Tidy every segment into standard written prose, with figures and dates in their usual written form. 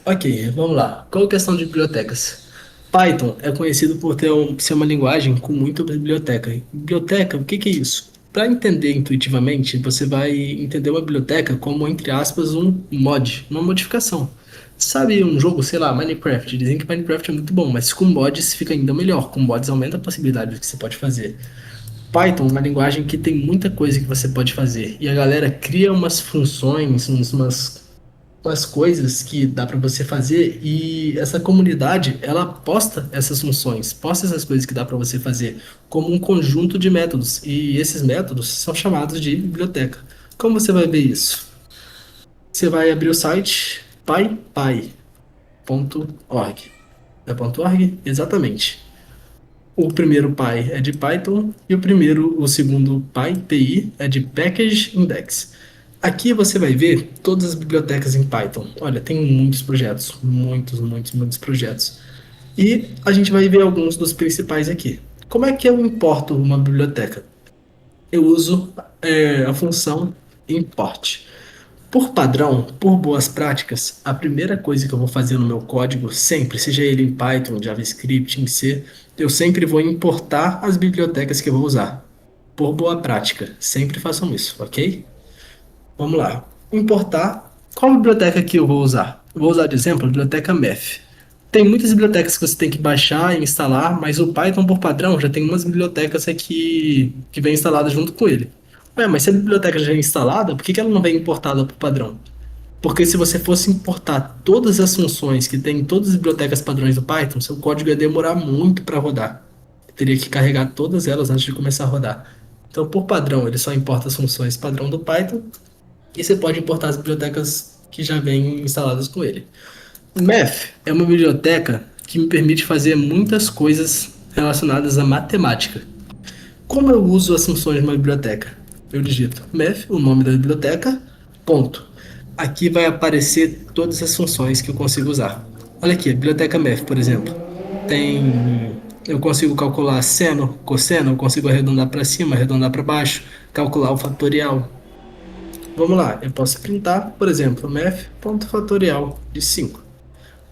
Ok, vamos lá. Qual a questão de bibliotecas? Python é conhecido por ser uma linguagem com muita biblioteca. Biblioteca, o que que é isso? Para entender intuitivamente, você vai entender uma biblioteca como, entre aspas, um mod, uma modificação. Sabe um jogo, sei lá, Minecraft? Dizem que Minecraft é muito bom, mas com mods fica ainda melhor. Com mods aumenta a possibilidade do que você pode fazer. Python é uma linguagem que tem muita coisa que você pode fazer. E a galera cria umas funções, umas coisas que dá para você fazer e essa comunidade, ela posta essas funções, posta essas coisas que dá para você fazer como um conjunto de métodos. E esses métodos são chamados de biblioteca. Como você vai ver isso? Você vai abrir o site pypy.org. É ponto .org? Exatamente. O primeiro Py é de Python e o segundo PI, é de Package Index. Aqui você vai ver todas as bibliotecas em Python. Olha, tem muitos projetos, muitos projetos. E a gente vai ver alguns dos principais aqui. Como é que eu importo uma biblioteca? Eu uso a função import. Por padrão, por boas práticas, a primeira coisa que eu vou fazer no meu código, sempre, seja ele em Python, JavaScript, em C, eu sempre vou importar as bibliotecas que eu vou usar. Por boa prática, sempre façam isso, ok? Vamos lá. Importar. Qual biblioteca que eu vou usar? Eu vou usar de exemplo a biblioteca Math. Tem muitas bibliotecas que você tem que baixar e instalar, mas o Python, por padrão, já tem umas bibliotecas aqui que vem instalada junto com ele. Ué, mas se a biblioteca já é instalada, por que que ela não vem importada por padrão? Porque se você fosse importar todas as funções que tem em todas as bibliotecas padrões do Python, seu código ia demorar muito para rodar. Teria que carregar todas elas antes de começar a rodar. Então, por padrão, ele só importa as funções padrão do Python e você pode importar as bibliotecas que já vêm instaladas com ele. O Math é uma biblioteca que me permite fazer muitas coisas relacionadas à matemática. Como eu uso as funções de uma biblioteca? Eu digito math, o nome da biblioteca, ponto. Aqui vai aparecer todas as funções que eu consigo usar. Olha aqui, a biblioteca math, por exemplo. Tem. Eu consigo calcular seno, cosseno, eu consigo arredondar para cima, arredondar para baixo, calcular o fatorial. Vamos lá, eu posso printar, por exemplo, math.fatorial de 5.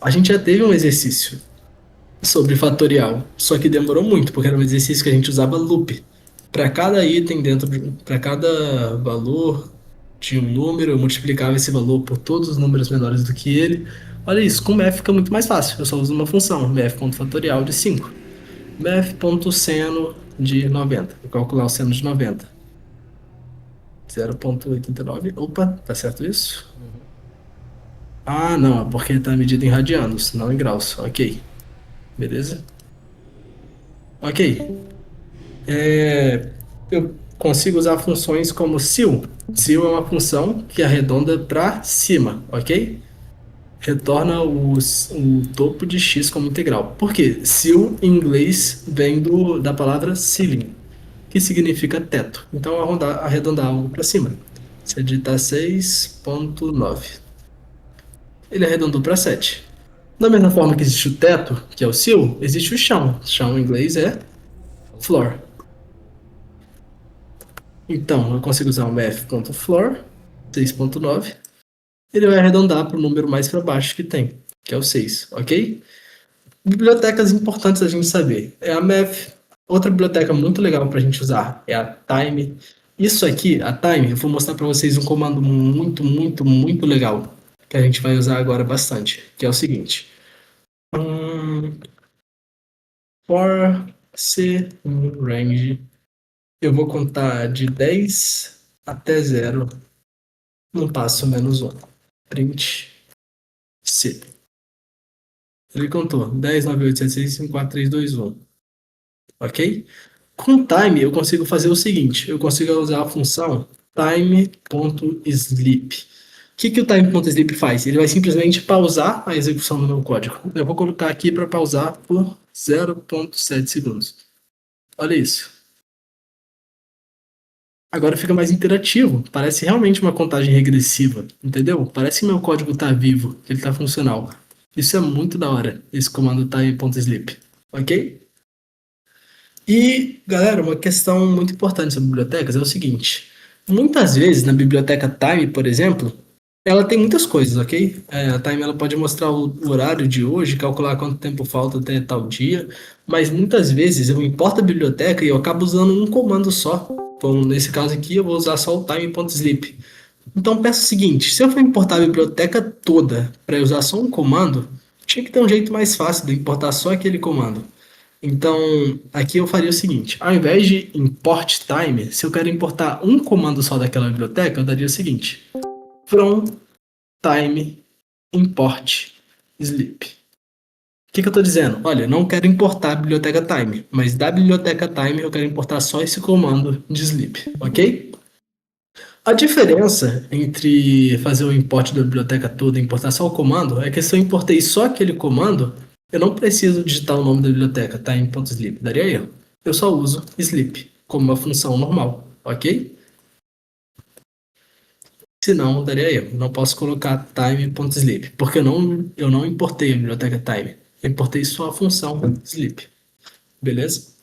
A gente já teve um exercício sobre fatorial, só que demorou muito, porque era um exercício que a gente usava loop. Para cada item para cada valor de um número, eu multiplicava esse valor por todos os números menores do que ele. Olha isso, com math fica muito mais fácil. Eu só uso uma função, math.fatorial de 5. Math.seno de 90. Vou calcular o seno de 90. 0,89. Opa, tá certo isso? Ah, não, é porque está medido em radianos, não em graus. Ok, beleza? Ok. Eu consigo usar funções como sil. Sil é uma função que arredonda para cima, ok? Retorna o topo de x como integral. Por quê? Sil em inglês vem da palavra ceiling, que significa teto. Então, arredondar algo para cima. Você digitar 6,9. Ele arredondou para 7. Da mesma forma que existe o teto, que é o sil, existe o chão. Chão em inglês é floor. Então, eu consigo usar o math.floor, 6,9. Ele vai arredondar para o número mais para baixo que tem, que é o 6, ok? Bibliotecas importantes a gente saber. É a math. Outra biblioteca muito legal para a gente usar é a time. Isso aqui, a time, eu vou mostrar para vocês um comando muito legal que a gente vai usar agora bastante, que é o seguinte. For C range, eu vou contar de 10 até 0 no passo -1. Print C. Ele contou 10, 9, 8, 7, 6, 5, 4, 3, 2, 1. Ok? Com time, eu consigo fazer o seguinte: eu consigo usar a função time.sleep. O que o time.sleep faz? Ele vai simplesmente pausar a execução do meu código. Eu vou colocar aqui para pausar por 0,7 segundos. Olha isso. Agora fica mais interativo. Parece realmente uma contagem regressiva, entendeu? Parece que meu código está vivo, que ele está funcional. Isso é muito da hora, esse comando time.sleep. Ok? E, galera, uma questão muito importante sobre bibliotecas é o seguinte: muitas vezes na biblioteca Time, por exemplo, Ela tem muitas coisas, ok? A Time ela pode mostrar o horário de hoje, calcular quanto tempo falta até tal dia, mas muitas vezes eu importo a biblioteca e eu acabo usando um comando só. Então, nesse caso aqui, eu vou usar só o time.sleep. Então, peço o seguinte: se eu for importar a biblioteca toda para usar só um comando, tinha que ter um jeito mais fácil de importar só aquele comando. Então, aqui eu faria o seguinte: ao invés de import time, se eu quero importar um comando só daquela biblioteca, eu daria o seguinte: from time import sleep. O que eu estou dizendo? Olha, eu não quero importar a biblioteca time, mas da biblioteca time eu quero importar só esse comando de sleep, ok? A diferença entre fazer o import da biblioteca toda e importar só o comando é que se eu importei só aquele comando, eu não preciso digitar o nome da biblioteca, time.sleep, daria erro. Eu só uso sleep como uma função normal, ok? Se não, daria erro. Não posso colocar time.sleep, porque eu não importei a biblioteca time. Eu importei só a função sleep, beleza?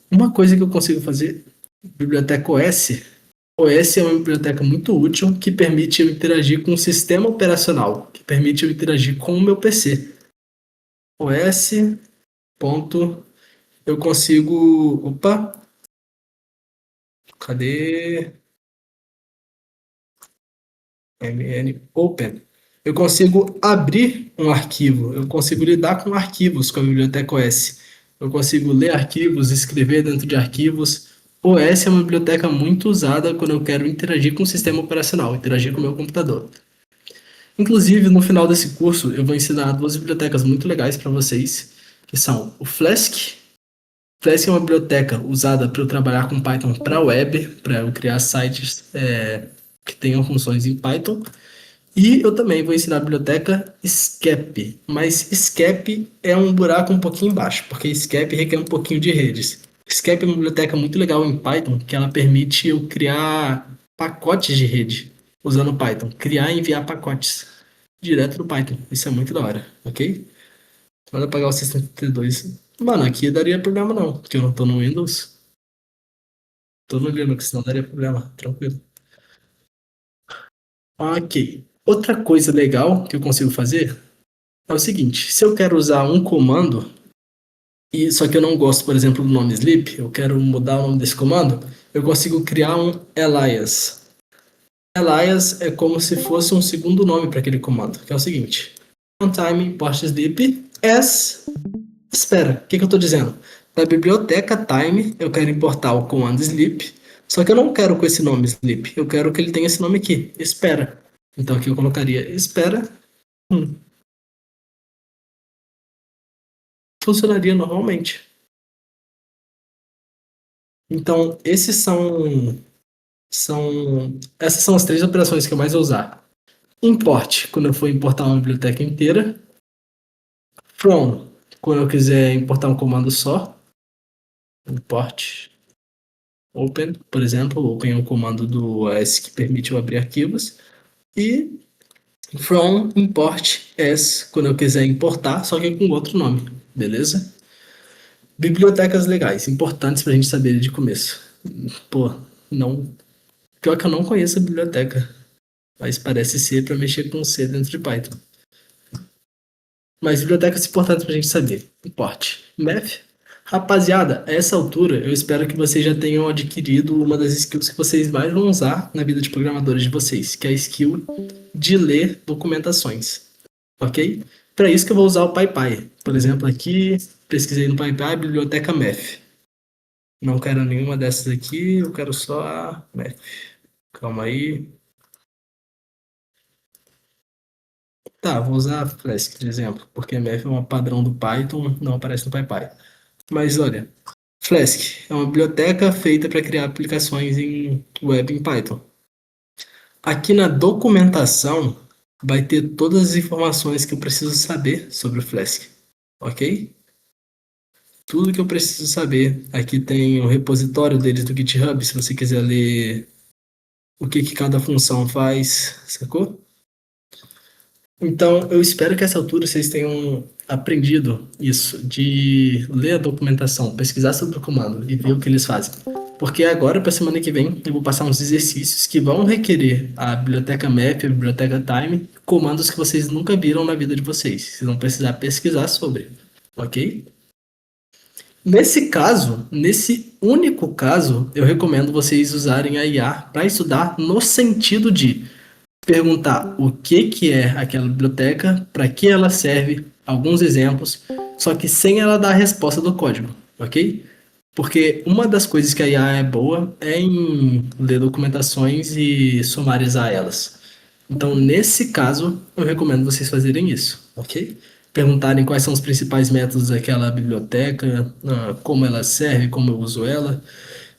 Uma coisa que eu consigo fazer, biblioteca OS. OS é uma biblioteca muito útil que permite eu interagir com o sistema operacional, que permite eu interagir com o meu PC. OS. Ponto, eu consigo. Opa, cadê? MN Open. Eu consigo abrir um arquivo, eu consigo lidar com arquivos com a biblioteca OS. Eu consigo ler arquivos, escrever dentro de arquivos. OS é uma biblioteca muito usada quando eu quero interagir com o sistema operacional, interagir com o meu computador. Inclusive, no final desse curso, eu vou ensinar duas bibliotecas muito legais para vocês, que são o Flask. Flask é uma biblioteca usada para eu trabalhar com Python para web, para eu criar sites que tenham funções em Python. E eu também vou ensinar a biblioteca Scap, mas Scap é um buraco um pouquinho embaixo, porque Scap requer um pouquinho de redes. Scap é uma biblioteca muito legal em Python, que ela permite eu criar pacotes de rede usando Python, criar e enviar pacotes direto do Python. Isso é muito da hora, ok? Manda pagar o 62. Mano, aqui daria problema não, porque eu não tô no Windows, tô no Linux, não daria problema, tranquilo. Ok. Outra coisa legal que eu consigo fazer é o seguinte: se eu quero usar um comando, e só que eu não gosto, por exemplo, do nome sleep, eu quero mudar o nome desse comando, eu consigo criar um alias. Alias é como se fosse um segundo nome para aquele comando, que é o seguinte: time import sleep as. Espera, o que eu estou dizendo? Da biblioteca time, eu quero importar o comando sleep, só que eu não quero com esse nome sleep, eu quero que ele tenha esse nome aqui, espera. Então aqui eu colocaria espera. hum, Funcionaria normalmente. Então, essas são as três operações que eu mais vou usar. Import, quando eu for importar uma biblioteca inteira. From, quando eu quiser importar um comando só. Import open, por exemplo. Open é um comando do OS que permite eu abrir arquivos. E from import as, quando eu quiser importar, só que com outro nome. Beleza? Bibliotecas legais, importantes pra gente saber de começo. Pô, não. Pior que eu não conheço a biblioteca, mas parece ser para mexer com C dentro de Python. Mas bibliotecas importantes para a gente saber. Import. Math. Rapaziada, a essa altura eu espero que vocês já tenham adquirido uma das skills que vocês mais vão usar na vida de programadores de vocês, que é a skill de ler documentações. Ok? Para isso que eu vou usar o PyPy. Por exemplo, aqui pesquisei no PyPy biblioteca Math. Não quero nenhuma dessas aqui, eu quero só a Math. Calma aí. Tá, vou usar Flask de exemplo, porque MF é um padrão do Python, não aparece no PyPy. Mas olha, Flask é uma biblioteca feita para criar aplicações em web em Python. Aqui na documentação vai ter todas as informações que eu preciso saber sobre o Flask, ok? Tudo que eu preciso saber. Aqui tem o repositório deles do GitHub, se você quiser ler o que que cada função faz, sacou? Então, eu espero que a essa altura vocês tenham aprendido isso, de ler a documentação, pesquisar sobre o comando e ver o que eles fazem. Porque agora, para semana que vem, eu vou passar uns exercícios que vão requerer a biblioteca Map, a biblioteca Time, comandos que vocês nunca viram na vida de vocês. Vocês vão precisar pesquisar sobre, ok? Nesse caso, nesse único caso, eu recomendo vocês usarem a IA para estudar no sentido de perguntar o que que é aquela biblioteca, para que ela serve, alguns exemplos, só que sem ela dar a resposta do código, ok? Porque uma das coisas que a IA é boa é em ler documentações e sumarizar elas. Então, nesse caso, eu recomendo vocês fazerem isso, ok? Perguntarem quais são os principais métodos daquela biblioteca, como ela serve, como eu uso ela.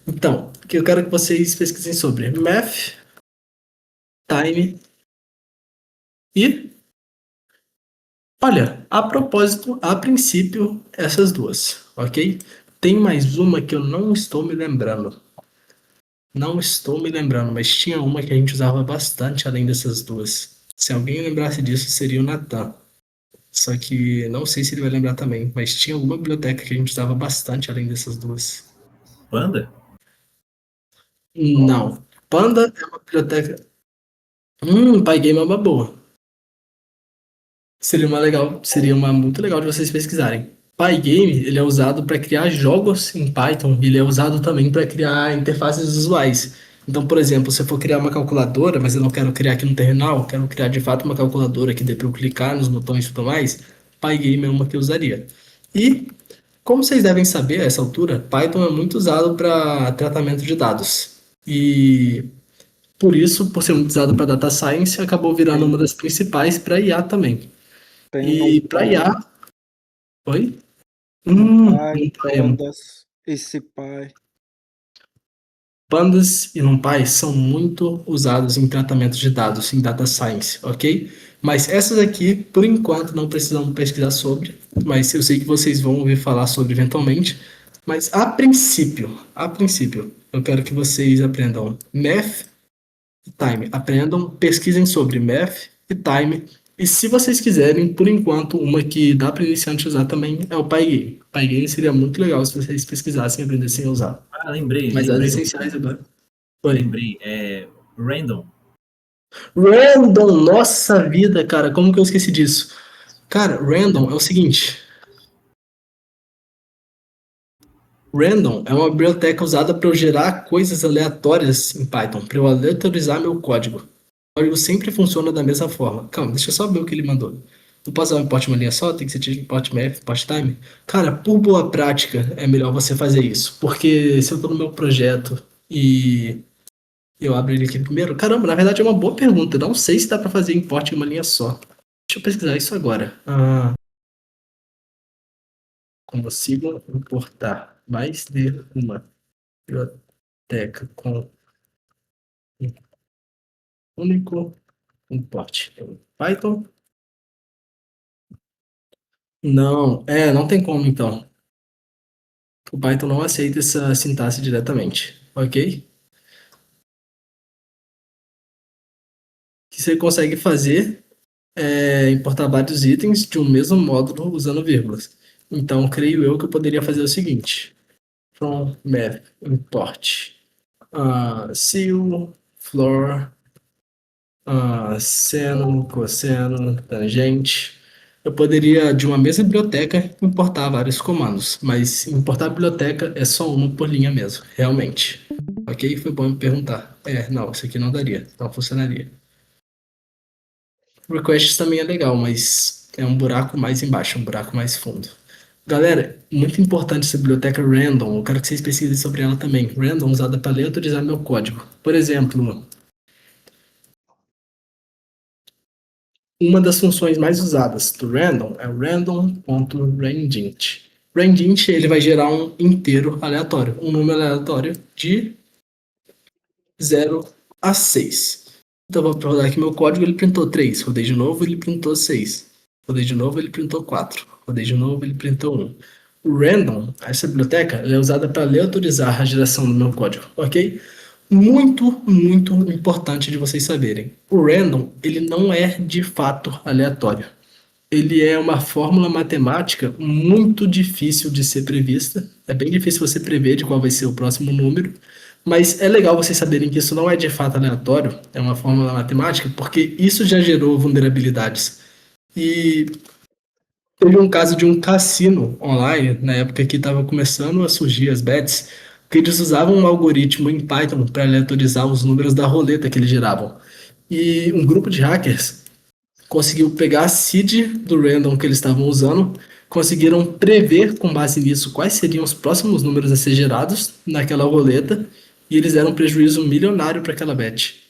Então, o que eu quero que vocês pesquisem sobre Math, Time e, olha, a propósito, a princípio, essas duas, ok? Tem mais uma que eu não estou me lembrando. Não estou me lembrando, mas tinha uma que a gente usava bastante além dessas duas. Se alguém lembrasse disso, seria o Natan. Só que não sei se ele vai lembrar também, mas tinha alguma biblioteca que a gente usava bastante além dessas duas. Panda? Não. Panda é uma biblioteca. Pygame é uma boa. Seria uma muito legal de vocês pesquisarem. Pygame, ele é usado para criar jogos em Python, e ele é usado também para criar interfaces visuais. Então, por exemplo, se eu for criar uma calculadora, mas eu não quero criar aqui no terminal, eu quero criar de fato uma calculadora que dê para eu clicar nos botões e tudo mais, Pygame é uma que eu usaria. E, como vocês devem saber, a essa altura, Python é muito usado para tratamento de dados. E por isso, por ser muito usado para data science, acabou virando uma Tem, das principais para IA também. tem E para NumPy, IA, oi? NumPy, NumPy Pandas, SciPy. Pandas e NumPy são muito usados em tratamento de dados, em data science, ok? Mas essas aqui, por enquanto, não precisamos pesquisar sobre, mas eu sei que vocês vão ouvir falar sobre eventualmente. Mas a princípio, eu quero que vocês aprendam Math e Time. Aprendam, pesquisem sobre Math e Time. E se vocês quiserem, por enquanto, uma que dá para iniciante usar também é o Pygame. Pygame seria muito legal se vocês pesquisassem e aprendessem a usar. Ah, lembrei, Mas as lembrei, essenciais agora. Oi. lembrei. É Random. Random, nossa vida, cara, como que eu esqueci disso? Cara, random é o seguinte. Random é uma biblioteca usada para eu gerar coisas aleatórias em Python, para eu aleatorizar meu código. O código sempre funciona da mesma forma. Calma, deixa eu só ver o que ele mandou. Não posso dar um import uma linha só? Tem que ser tipo import math, import time? Cara, por boa prática, é melhor você fazer isso. Porque se eu estou no meu projeto e eu abro ele aqui primeiro. Caramba, na verdade é uma boa pergunta. Eu não sei se dá para fazer import em uma linha só. Deixa eu pesquisar isso agora. Consigo importar mais de uma biblioteca com um único import. Python? Não, não tem como então. O Python não aceita essa sintaxe diretamente, ok? O que você consegue fazer é importar vários itens de um mesmo módulo usando vírgulas. Então, creio eu que eu poderia fazer o seguinte: from math import seal, floor, seno, cosseno, tangente. Eu poderia, de uma mesma biblioteca, importar vários comandos, mas importar biblioteca é só uma por linha mesmo, realmente. Ok? Foi bom me perguntar. Não, isso aqui não daria, não funcionaria. Requests também é legal, mas é um buraco mais embaixo, um buraco mais fundo. Galera, muito importante essa biblioteca Random. Eu quero que vocês pesquisem sobre ela também. Random usada para aleatorizar meu código. Por exemplo, uma das funções mais usadas do random é o random.randint. Randint ele vai gerar um inteiro aleatório, um número aleatório de 0 a 6. Então eu vou rodar aqui meu código, ele printou 3. Rodei de novo, ele printou 6. Rodei de novo, ele printou 4. Rodei de novo, ele printou 1. O random, essa biblioteca, ela é usada para aleatorizar a geração do meu código, ok? Muito, muito importante de vocês saberem. O random, ele não é de fato aleatório. ele é uma fórmula matemática muito difícil de ser prevista. É bem difícil você prever de qual vai ser o próximo número, mas é legal vocês saberem que isso não é de fato aleatório, é uma fórmula matemática, porque isso já gerou vulnerabilidades. E teve um caso de um cassino online, na época que estava começando a surgir as bets, que eles usavam um algoritmo em Python para aleatorizar os números da roleta que eles geravam. E um grupo de hackers conseguiu pegar a seed do random que eles estavam usando, conseguiram prever com base nisso quais seriam os próximos números a ser gerados naquela roleta, e eles deram um prejuízo milionário para aquela bet.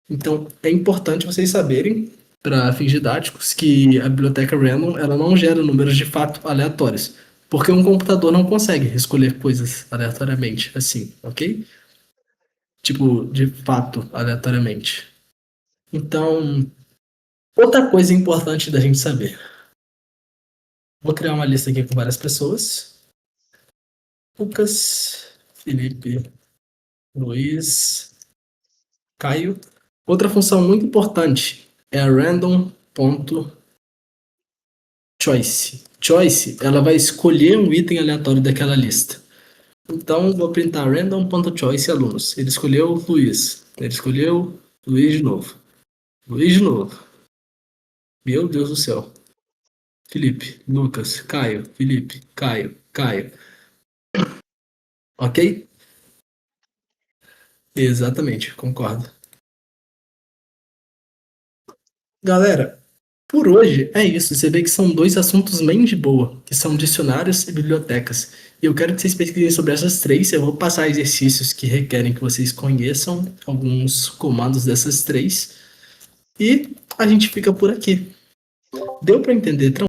Então, é importante vocês saberem, para fins didáticos, que a biblioteca random ela não gera números de fato aleatórios, porque um computador não consegue escolher coisas aleatoriamente, assim, ok? Tipo, de fato, aleatoriamente. Então, outra coisa importante da gente saber. Vou criar uma lista aqui com várias pessoas. Lucas, Felipe, Luiz, Caio. Outra função muito importante é a random.choice. Choice, ela vai escolher um item aleatório daquela lista. Então, vou printar random.choice alunos. Ele escolheu Luiz. Ele escolheu Luiz de novo. Luiz de novo. Meu Deus do céu. Felipe, Lucas, Caio, Felipe, Caio, Caio. Ok? Exatamente, concordo. Galera, por hoje é isso. Você vê que são dois assuntos bem de boa, que são dicionários e bibliotecas. E eu quero que vocês pesquisem sobre essas três. Eu vou passar exercícios que requerem que vocês conheçam alguns comandos dessas três. E a gente fica por aqui. Deu para entender